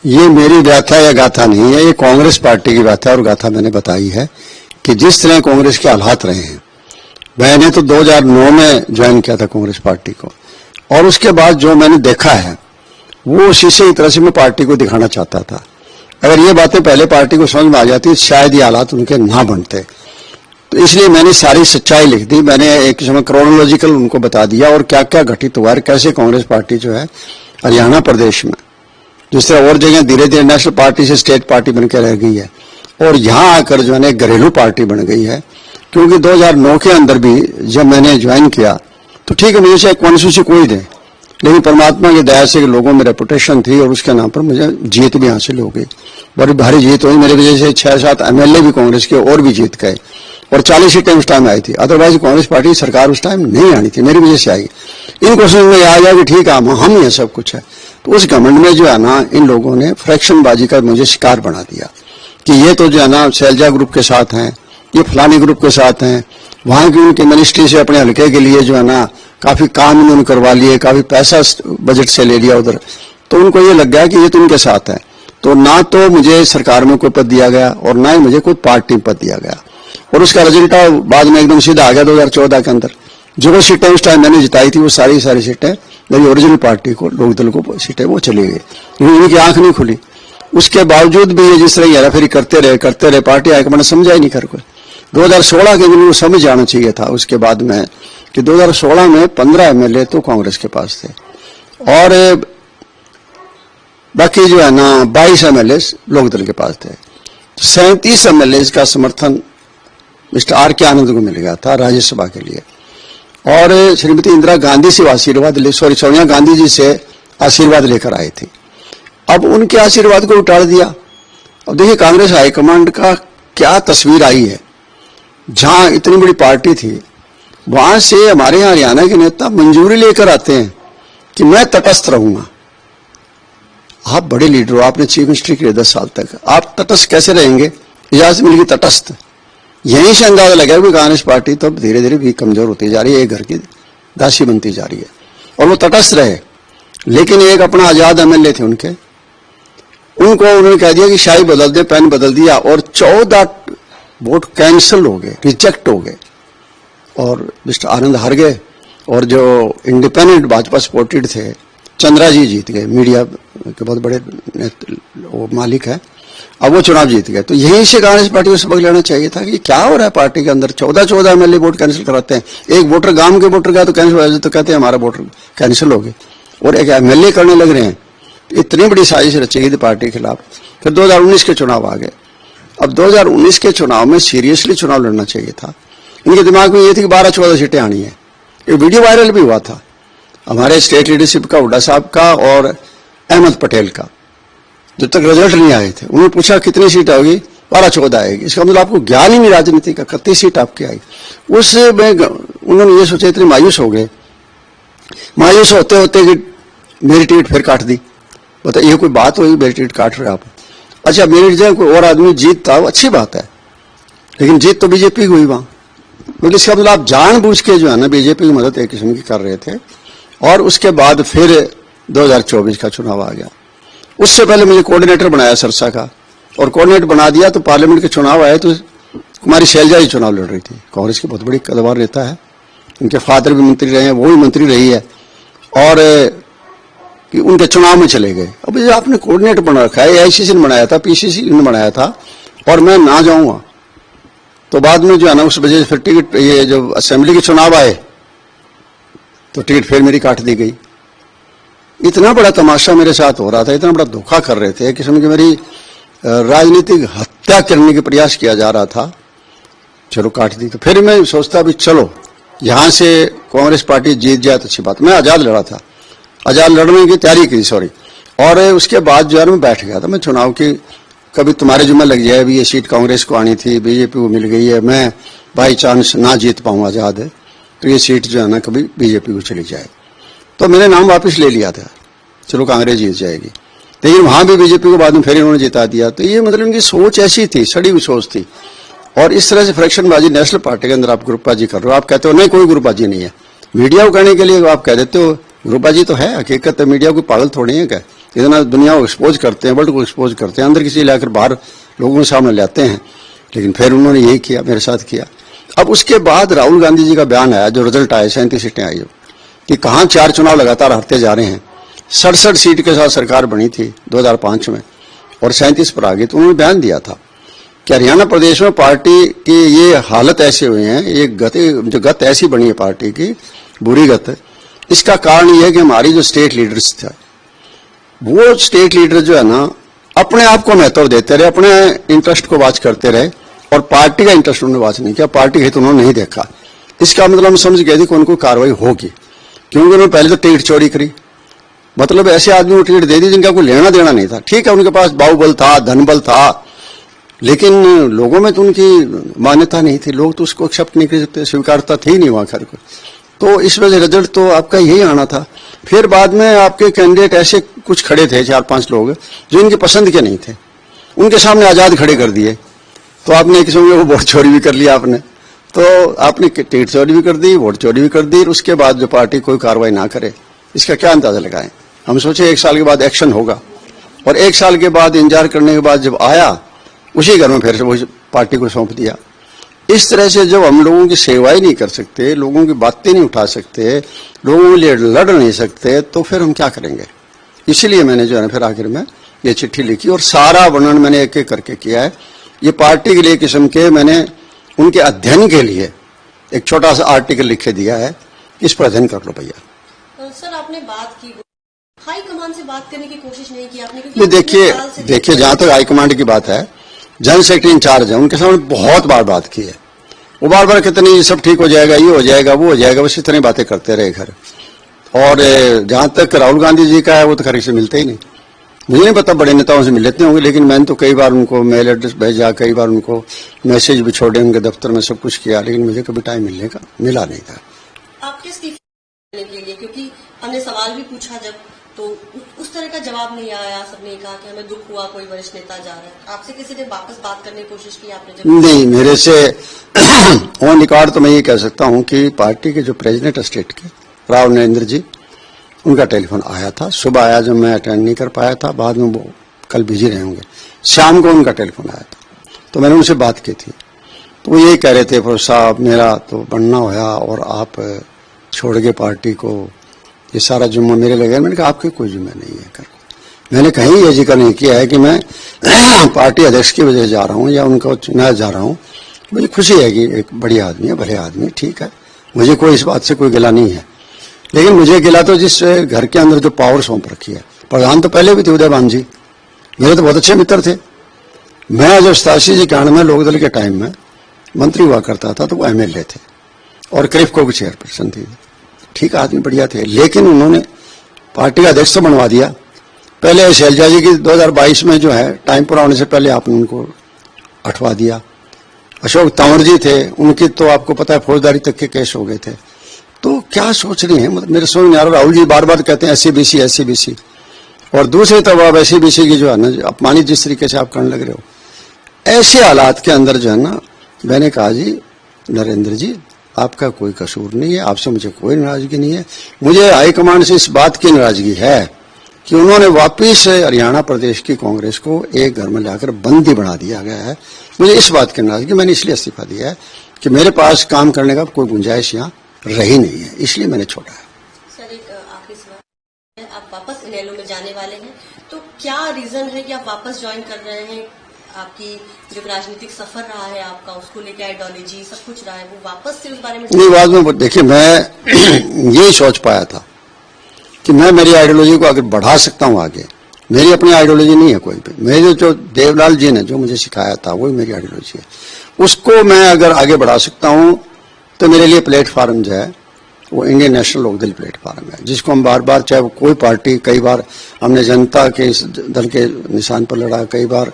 ये मेरी व्याख्या या गाथा नहीं है, ये कांग्रेस पार्टी की व्याख्या और गाथा मैंने बताई है कि जिस तरह कांग्रेस के हालात रहे हैं। मैंने तो 2009 में ज्वाइन किया था कांग्रेस पार्टी को, और उसके बाद जो मैंने देखा है वो शीशे की तरह से मैं पार्टी को दिखाना चाहता था। अगर ये बातें पहले पार्टी को समझ में आ जाती शायद ये हालात उनके ना बनते, तो इसलिए मैंने सारी सच्चाई लिख दी। मैंने एक समय क्रोनोलॉजिकल उनको बता दिया और क्या क्या घटित हुआ है, कैसे कांग्रेस पार्टी जो है हरियाणा प्रदेश में जिस तरह और जगह धीरे धीरे नेशनल पार्टी से स्टेट पार्टी बनकर रह गई है और यहां आकर जो है घरेलू पार्टी बन गई है। क्योंकि 2009 के अंदर भी जब मैंने ज्वाइन किया तो ठीक है, मुझे चाहे कॉन्स्टिट्यूंसी कोई दे, लेकिन परमात्मा की दया से लोगों में रेपुटेशन थी और उसके नाम पर मुझे जीत भी हासिल हो गई, बड़ी भारी जीत हुई। मेरी वजह से 6-7 MLA भी कांग्रेस के और भी जीत गए और 40 सीटें उस टाइम आई थी। अदरवाइज कांग्रेस पार्टी सरकार उस टाइम नहीं आनी थी, मेरी वजह से आई। इनको समझ में आ गया कि ठीक है हम ही सब कुछ है, तो उस घमंड में जो है ना इन लोगों ने फ्रैक्शनबाजी का मुझे शिकार बना दिया कि ये तो जो है ना शैलजा ग्रुप के साथ हैं, ये फलानी ग्रुप के साथ हैं। वहां की उनकी मिनिस्ट्री से अपने हल्के के लिए जो है ना काफी काम इन्होंने करवा लिए, काफी पैसा बजट से ले लिया उधर, तो उनको ये लग गया कि ये तो उनके साथ है। तो ना तो मुझे सरकार में कोई पद दिया गया और ना ही मुझे कोई पार्टी पद दिया गया, और उसका रिजल्ट बाद में एकदम सीधा आ गया 2014 के अंदर। जो सीटें उस टाइम मैंने जिताई थी वो सारी सीटें मेरी ओरिजिनल पार्टी को, लोकदल को सीटें वो चली गई, क्योंकि उनकी आंख नहीं खुली। उसके बावजूद भी ये जिस तरह हेराफेरी करते रहे, पार्टी हाईकमान समझा ही नहीं कर कोई। 2016 के दिन वो समझ जाना चाहिए था उसके बाद में कि 2016 में 15 MLA तो कांग्रेस के पास थे और बाकी जो है ना 22 MLA लोकदल के पास थे। 37 MLA का समर्थन मिस्टर R.K. आनंद को मिल गया था राज्यसभा के लिए, और श्रीमती इंदिरा गांधी से आशीर्वाद सोनिया गांधी जी से आशीर्वाद लेकर आए थे। अब उनके आशीर्वाद को उतार दिया। अब देखिए कांग्रेस हाईकमांड का क्या तस्वीर आई है। जहां इतनी बड़ी पार्टी थी वहां से हमारे यहां हरियाणा के नेता मंजूरी लेकर आते हैं कि मैं तटस्थ रहूंगा। आप बड़े लीडर हो, आपने चीफ मिनिस्टर किए 10 साल तक, आप तटस्थ कैसे रहेंगे? इजाजत मिलेगी तटस्थ। यहीं से अंदाजा लगा कि कांग्रेस पार्टी तो धीरे धीरे भी कमजोर होती जा रही है, एक घर की दासी बनती जा रही है, और वो तटस्थ रहे। लेकिन एक अपना आजाद MLA थे उनके, उनको उन्होंने कह दिया कि शाही बदल दे, पेन बदल दिया, और 14 वोट कैंसिल हो गए, रिजेक्ट हो गए, और मिस्टर आनंद हार गए। और जो इंडिपेंडेंट भाजपा सपोर्टेड थे चंद्रा जी जीत गए, मीडिया के बहुत बड़े वो मालिक है, अब वो चुनाव जीत गए। तो यहीं से कांग्रेस पार्टी को सबक लेना चाहिए था कि क्या हो रहा है पार्टी के अंदर। 14 MLA वोट कैंसिल कराते हैं, एक वोटर गांव के वोटर का तो कैंसिल हो जाए तो कहते हैं हमारा वोटर कैंसिल हो गया, और एक MLA करने लग रहे हैं। इतनी बड़ी साजिश रची गई थी पार्टी के खिलाफ। फिर 2019 के चुनाव आ गए। अब 2019 के चुनाव में सीरियसली चुनाव लड़ना चाहिए था। इनके दिमाग में ये थी कि 12-14 सीटें आनी है। ये वीडियो वायरल भी हुआ था हमारे स्टेट लीडरशिप का, हुड्डा साहब का और अहमद पटेल का, जब तक रिजल्ट नहीं आए थे। उन्होंने पूछा कितनी सीट आएगी? 12-14 आएगी। इसका मतलब आपको ज्ञान ही नहीं राजनीति का, 31 सीट आपकी आई। उसमें उन्होंने ये सोचा, इतने मायूस हो गए, मायूस होते होते कि मेरी टिकट फिर काट दी। बता ये कोई बात हुई, मेरी टिकट काट रहे आप? अच्छा मेरी जगह कोई और आदमी जीतता अच्छी बात है, लेकिन जीत तो बीजेपी की हुई वहां। मतलब इसका मतलब आप जानबूझ के जो है ना बीजेपी की मदद एक किस्म की कर रहे थे। और उसके बाद फिर 2024 का चुनाव आ गया। उससे पहले मुझे कोऑर्डिनेटर बनाया सरसा का, और कोऑर्डिनेटर बना दिया तो पार्लियामेंट के चुनाव आए तो कुमारी शैलजा ही चुनाव लड़ रही थी। कांग्रेस की बहुत बड़ी कदवार नेता है, उनके फादर भी मंत्री रहे हैं, वो भी मंत्री रही है, और कि उनके चुनाव में चले गए। अब ये आपने कोऑर्डिनेटर बना रखा है, AICC ने बनाया था, PCC ने बनाया था, और मैं ना जाऊंगा तो बाद में जो है ना उस वजह से फिर टिकट, ये जो असेंबली के चुनाव आए तो टिकट फिर मेरी काट दी गई। इतना बड़ा तमाशा मेरे साथ हो रहा था, इतना बड़ा धोखा कर रहे थे, किस्म की मेरी राजनीतिक हत्या करने के प्रयास किया जा रहा था। चलो काट दी। तो फिर मैं सोचता भी चलो यहां से कांग्रेस पार्टी जीत जाए तो अच्छी बात। मैं आजाद लड़ा था, आजाद लड़ने की तैयारी की, सॉरी, और उसके बाद जो है मैं बैठ गया था। मैं चुनाव की कभी तुम्हारे जुम्मे लग जाए, अभी ये सीट कांग्रेस को आनी थी, बीजेपी को मिल गई है, मैं बाई चांस ना जीत पाऊँ आजाद है तो ये सीट जो है ना कभी बीजेपी को चली जाए। तो मैंने नाम वापस ले लिया था, चलो कांग्रेस जीत जाएगी, लेकिन वहां भी बीजेपी को बाद में फिर इन्होंने जिता दिया। तो ये मतलब इनकी सोच ऐसी थी, सड़ी हुई सोच थी। और इस तरह से फ्रैक्शनबाजी नेशनल पार्टी के अंदर आप ग्रुपबाजी कर रहे हो। आप कहते हो नहीं कोई ग्रुपबाजी नहीं है, मीडिया को कहने के लिए आप कह देते हो ग्रुपबाजी तो है, हकीकत है, मीडिया कोई पागल थोड़ी है क्या। इतना दुनिया को एक्सपोज करते हैं, वर्ल्ड को एक्सपोज करते हैं, अंदर की चीज लाकर बाहर लोगों के सामने लाते हैं। लेकिन फिर उन्होंने यही किया, मेरे साथ किया। अब उसके बाद राहुल गांधी जी का बयान आया, जो रिजल्ट आया 37 सीटें आई, कि कहाँ 4 चुनाव लगातार हारते जा रहे हैं। 67 सीट के साथ सरकार बनी थी 2005 में और 37 पर आ गई। तो उन्होंने बयान दिया था कि हरियाणा प्रदेश में पार्टी की ये हालत ऐसे हुए हैं, ये जो गत ऐसी बनी है पार्टी की, बुरी गत, इसका कारण ये है कि हमारी जो स्टेट लीडर्स थे, वो स्टेट लीडर जो है ना, अपने आप को महत्व देते रहे, अपने इंटरेस्ट को वॉच करते रहे और पार्टी का इंटरेस्ट उन्होंने वॉच नहीं किया, पार्टी हित उन्होंने नहीं देखा। इसका मतलब हम समझ गए थे कि उनको कार्रवाई होगी, क्योंकि उन्होंने पहले तो टिकट चोरी करी। मतलब ऐसे आदमी को टिकट दे दी जिनका कोई लेना देना नहीं था। ठीक है, उनके पास बाहुबल था, धनबल था, लेकिन लोगों में तो उनकी मान्यता नहीं थी, लोग तो उसको एक्सेप्ट नहीं कर सकते, स्वीकारता थी नहीं वहां खैर को। तो इस वजह रिजल्ट तो आपका यही आना था। फिर बाद में आपके कैंडिडेट ऐसे कुछ खड़े थे 4-5 लोग जो इनके पसंद के नहीं थे, उनके सामने आजाद खड़े कर दिए। तो आपने किसी में वो वोट चोरी भी कर लिया, तो आपने टिकट चोरी भी कर दी, वोट चोरी भी कर दी। उसके बाद जो पार्टी कोई कार्रवाई ना करे, इसका क्या अंदाजा लगाएं। हम सोचे 1 साल के बाद एक्शन होगा, और 1 साल के बाद इंतजार करने के बाद जब आया, उसी घर में फिर से वो पार्टी को सौंप दिया। इस तरह से जब हम लोगों की सेवाएं नहीं कर सकते, लोगों की बातें नहीं उठा सकते, लोगों के लिए लड़ नहीं सकते, तो फिर हम क्या करेंगे। इसलिए मैंने जो है ना फिर आखिर में ये चिट्ठी लिखी और सारा वर्णन मैंने एक एक करके किया है। ये पार्टी के लिए किस्म के मैंने उनके अध्ययन के लिए एक छोटा सा आर्टिकल लिख के दिया है, इस पर अध्ययन कर लो भैया। सर, आपने बात की, हाईकमान से बात करने की कोशिश नहीं की आपने? देखिए जहां तक हाईकमांड की बात है, जनरल सेक्रेटरी इंचार्ज है, उनके सामने बहुत बात की है। वो बार कितनी सब ठीक हो जाएगा, ये हो जाएगा, वो हो जाएगा, बस इतनी बातें करते रहे घर। और जहां तक राहुल गांधी जी का है, वो तो खरीद से मिलते ही नहीं। मुझे नहीं पता बड़े नेताओं से मिल लेते होंगे, लेकिन मैंने तो कई बार उनको मेल एड्रेस भेजा, कई बार उनको मैसेज भी छोड़े, उनके दफ्तर में सब कुछ किया, लेकिन मुझे कभी टाइम मिला नहीं था। आपके इस्तीफे देने के लिए, क्योंकि हमने सवाल भी पूछा जब, तो उस तरह का जवाब नहीं आया। सबने कहा कि हमें दुख हुआ, कोई वरिष्ठ नेता जा रहा है। आपसे किसी ने वापस बात करने की कोशिश की आपने? जब नहीं, मेरे से ऑन रिकॉर्ड तो मैं ये कह सकता हूं कि पार्टी के जो प्रेसिडेंट स्टेट के राव नरेंद्र जी, उनका टेलीफोन आया था। सुबह आया, जब मैं अटेंड नहीं कर पाया था, बाद में वो कल बिजी रहे होंगे, शाम को उनका टेलीफोन आया था, तो मैंने उनसे बात की थी। तो वो यही कह रहे थे, फिर साहब मेरा तो बनना होया और आप छोड़ के पार्टी को, ये सारा जुम्मा मेरे लगे। मैंने कहा आपके कोई जुम्मा नहीं है, कर मैंने कहीं ये जिक्र नहीं किया है कि मैं पार्टी अध्यक्ष की वजह से जा रहा हूँ या उनको चुना जा रहा हूँ। मुझे खुशी है कि एक बढ़िया आदमी है, भले आदमी, ठीक है, मुझे कोई इस बात से कोई गिला नहीं है। लेकिन मुझे गिला तो जिस घर के अंदर जो पावर सौंप रखी है। प्रधान तो पहले भी थे उदयभान जी, मेरे तो बहुत अच्छे मित्र थे। मैं जब 87-91 में लोकदल के टाइम में मंत्री हुआ करता था, तो वो MLA थे और क्रिफको की चेयरपर्सन थी। ठीक आदमी, बढ़िया थे, लेकिन उन्होंने पार्टी का अध्यक्ष तो बनवा दिया। पहले शैलजा जी की 2022 में जो है टाइम पूरा होने से पहले आपने उनको हटवा दिया। अशोक तंवर जी थे, उनकी तो आपको पता है फौजदारी तक के केस हो गए थे। तो क्या सोच रहे हैं, मतलब मेरे समझ नहीं आ रहा। राहुल जी बार बार कहते हैं SC-BC, और दूसरी तरफ आप SC-BC की जो है ना अपमानित जिस तरीके से आप करने लग रहे हो, ऐसे हालात के अंदर जो है ना, मैंने कहा जी नरेंद्र जी आपका कोई कसूर नहीं है, आपसे मुझे कोई नाराजगी नहीं है। मुझे हाईकमांड से इस बात की नाराजगी है कि उन्होंने वापिस हरियाणा प्रदेश की कांग्रेस को एक घर में लाकर बंदी बना दिया गया है। मुझे इस बात की नाराजगी, मैंने इसलिए इस्तीफा दिया है कि मेरे पास काम करने का कोई गुंजाइश यहाँ रही नहीं है, इसलिए मैंने छोड़ा है। सर, एक आखिरी सवाल, आप वापस इनेलो में जाने वाले हैं, तो क्या रीजन है कि आप वापस ज्वाइन कर रहे हैं? आपकी जो राजनीतिक सफर रहा है आपका, उसको लेकर आइडियोलॉजी सब कुछ रहा है, वो वापस से उस बारे में नहीं, बाद में देखिए मैं यही सोच पाया था कि मैं मेरी आइडियोलॉजी को आगे बढ़ा सकता हूं। आगे मेरी अपनी आइडियोलॉजी नहीं है कोई भी, मेरे जो देवलाल जी ने जो मुझे सिखाया था वही मेरी आइडियोलॉजी है। उसको मैं अगर आगे बढ़ा सकता हूं तो मेरे लिए प्लेटफार्म जो है वो इंडियन नेशनल लोकदल प्लेटफार्म है, जिसको हम बार बार, चाहे वो कोई पार्टी, कई बार हमने जनता के दल के निशान पर लड़ा, कई बार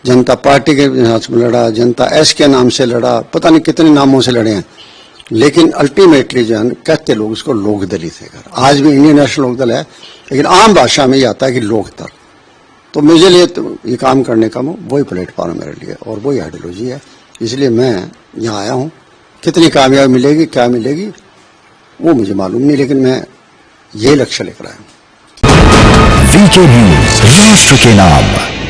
जनता पार्टी के निशान पर लड़ा, जनता एस के नाम से लड़ा, पता नहीं कितने नामों से लड़े हैं, लेकिन अल्टीमेटली जो है कहते लोग उसको लोकदल ही थे। आज भी इंडियन नेशनल लोकदल है, लेकिन आम भाषा में ये आता है कि लोकदल। तो मुझे लिए तो ये काम करने का वही प्लेटफॉर्म मेरे लिए और वही आइडियोलॉजी है, इसलिए मैं यहाँ आया हूँ। कितनी कामयाबी मिलेगी, क्या मिलेगी, वो मुझे मालूम नहीं, लेकिन मैं ये लक्ष्य लेकर आया हूँ। BK न्यूज, राष्ट्र के नाम।